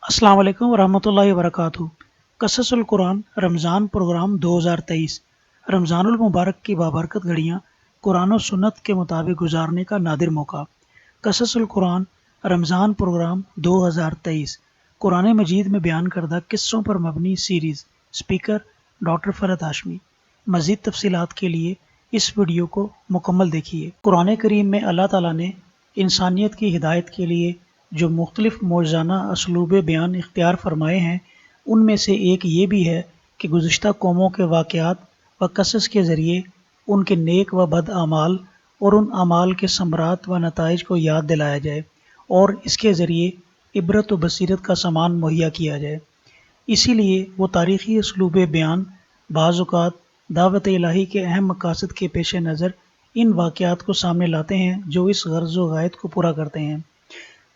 السلام علیکم ورحمۃ اللہ وبرکاتہ۔ قصص القرآن رمضان پروگرام 2023 رمضان المبارک کی بابرکت گھڑیاں قرآن و سنت کے مطابق گزارنے کا نادر موقع۔ قصص القرآن رمضان پروگرام 2023 قرآن مجید میں بیان کردہ قصوں پر مبنی series. Speaker doctor Farhat Hashmi. مزید تفصیلات کے لیے اس ویڈیو کو مکمل دیکھیے۔ قرآن کریم میں اللہ تعالیٰ نے انسانیت کی ہدایت کے لیے جو مختلف معجزانہ اسلوب بیان اختیار فرمائے ہیں، ان میں سے ایک یہ بھی ہے کہ گزشتہ قوموں کے واقعات و قصص کے ذریعے ان کے نیک و بد اعمال اور ان اعمال کے ثمرات و نتائج کو یاد دلایا جائے اور اس کے ذریعے عبرت و بصیرت کا سامان مہیا کیا جائے۔ اسی لیے وہ تاریخی اسلوب بیان بعض اوقات دعوت الہی کے اہم مقاصد کے پیش نظر ان واقعات کو سامنے لاتے ہیں جو اس غرض و غایت کو پورا کرتے ہیں۔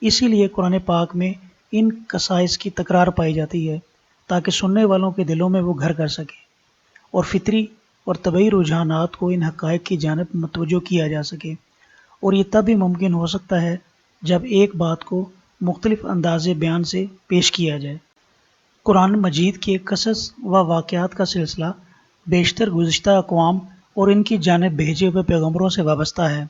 اسی لیے قرآن پاک میں ان قصائص کی تکرار پائی جاتی ہے تاکہ سننے والوں کے دلوں میں وہ گھر کر سکے اور فطری اور طبعی رجحانات کو ان حقائق کی جانب متوجہ کیا جا سکے، اور یہ تب ہی ممکن ہو سکتا ہے جب ایک بات کو مختلف انداز بیان سے پیش کیا جائے۔ قرآن مجید کے قصص و واقعات کا سلسلہ بیشتر گزشتہ اقوام اور ان کی جانب بھیجے ہوئے پیغمبروں سے وابستہ ہے،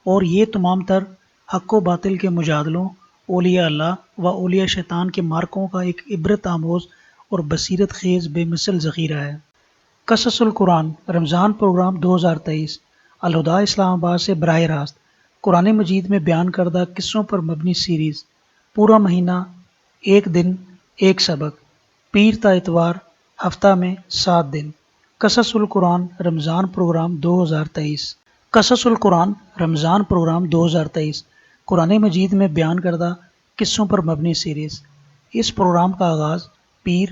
اور یہ تمام تر حق و باطل کے مجادلوں، اولیاء اللہ و اولیاء شیطان کے مارکوں کا ایک عبرت آموز اور بصیرت خیز بے مثل ذخیرہ ہے۔ قصص القرآن رمضان پروگرام 2023 الہدیٰ اسلام آباد سے براہ راست قرآن مجید میں بیان کردہ قصوں پر مبنی سیریز۔ پورا مہینہ، ایک دن ایک سبق، پیر تا اتوار، ہفتہ میں 7 دن۔ قصص القرآن رمضان پروگرام 2023 قصص القرآن رمضان پروگرام 2023 قرآن مجید میں بیان کردہ قصوں پر مبنی سیریز۔ اس پروگرام کا آغاز پیر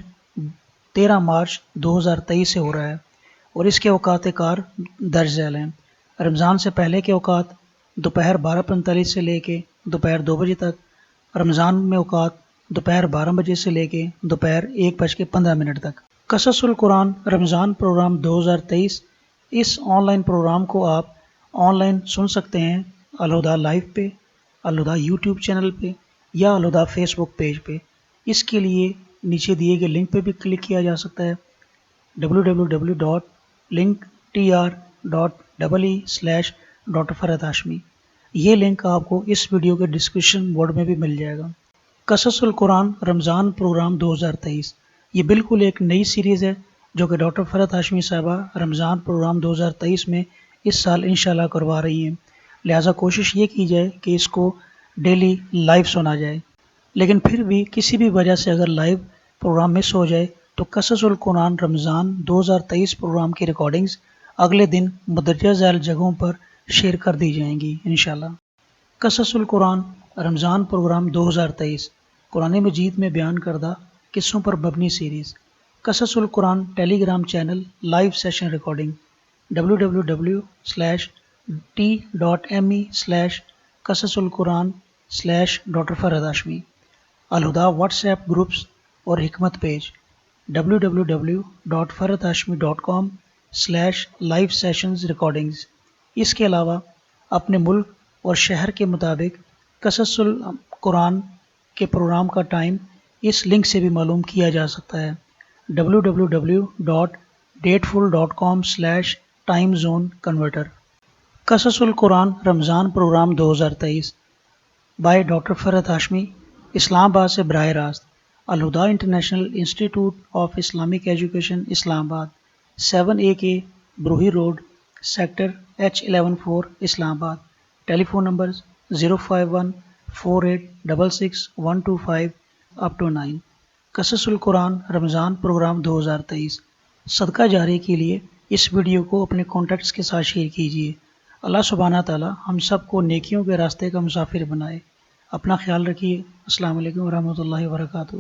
13 مارچ 2023 سے ہو رہا ہے اور اس کے اوقات کار درج ذیل ہیں۔ رمضان سے پہلے کے اوقات دوپہر 12:45 سے لے کے دوپہر 2 بجے تک، رمضان میں اوقات دوپہر 12 بجے سے لے کے دوپہر 1:15 تک۔ قصص القرآن رمضان پروگرام 2023 اس آن لائن پروگرام کو آپ آن لائن سن سکتے ہیں الہدیٰ لائیو پہ، الہدیٰ یوٹیوب چینل پہ یا الہدیٰ فیس بک پیج پہ۔ اس کے لیے نیچے دیے گئے لنک پہ بھی کلک کیا جا سکتا ہے www.linktr.ee/Dr. فرحت ہاشمی۔ یہ لنک آپ کو اس ویڈیو کے ڈسکرپشن بورڈ میں بھی مل جائے گا۔ قصص القرآن رمضان پروگرام 2023 یہ بالکل ایک نئی سیریز ہے جو کہ ڈاکٹر فرحت ہاشمی صاحبہ رمضان پروگرام 2023 میں اس سال انشاءاللہ کروا رہی ہیں، لہٰذا کوشش یہ کی جائے کہ اس کو ڈیلی لائیو سنا جائے۔ لیکن پھر بھی کسی بھی وجہ سے اگر لائیو پروگرام مس ہو جائے تو قصص القرآن رمضان 2023 پروگرام کی ریکارڈنگز اگلے دن مدرجہ ذیل جگہوں پر شیئر کر دی جائیں گی انشاءاللہ۔ قصص القرآن رمضان پروگرام 2023 قرآن مجید میں بیان کردہ قصوں پر مبنی سیریز۔ قصص القرآن Telegram channel live session recording www.t.me/قصص القرآن/ڈاکٹر Farhat Hashmi. Alhuda WhatsApp groups اور حکمت پیج www.farhathashmi.com/live sessions recordings۔ اس کے علاوہ اپنے ملک اور شہر کے مطابق قصص القرآن کے پروگرام کا ٹائم اس لنک سے بھی معلوم کیا جا سکتا ہے www.dateful.com/time-zone-converter۔ قصص القرآن رمضان program 2023 by doctor Farhat Hashmi, Islamabad سے براہ راست Alhuda international institute of Islamic education Islamabad, 7AK Brohi road, sector H114 اسلام آباد۔ ٹیلی فون نمبرز 05148661259۔ قصص القرآن رمضان پروگرام 2023 صدقہ جاری کے لیے اس ویڈیو کو اپنے کانٹیکٹس کے ساتھ شیئر کیجیے۔ اللہ سبحانہ تعالی ہم سب کو نیکیوں کے راستے کا مسافر بنائے۔ اپنا خیال رکھیے۔ السلام علیکم ورحمۃ اللہ وبرکاتہ۔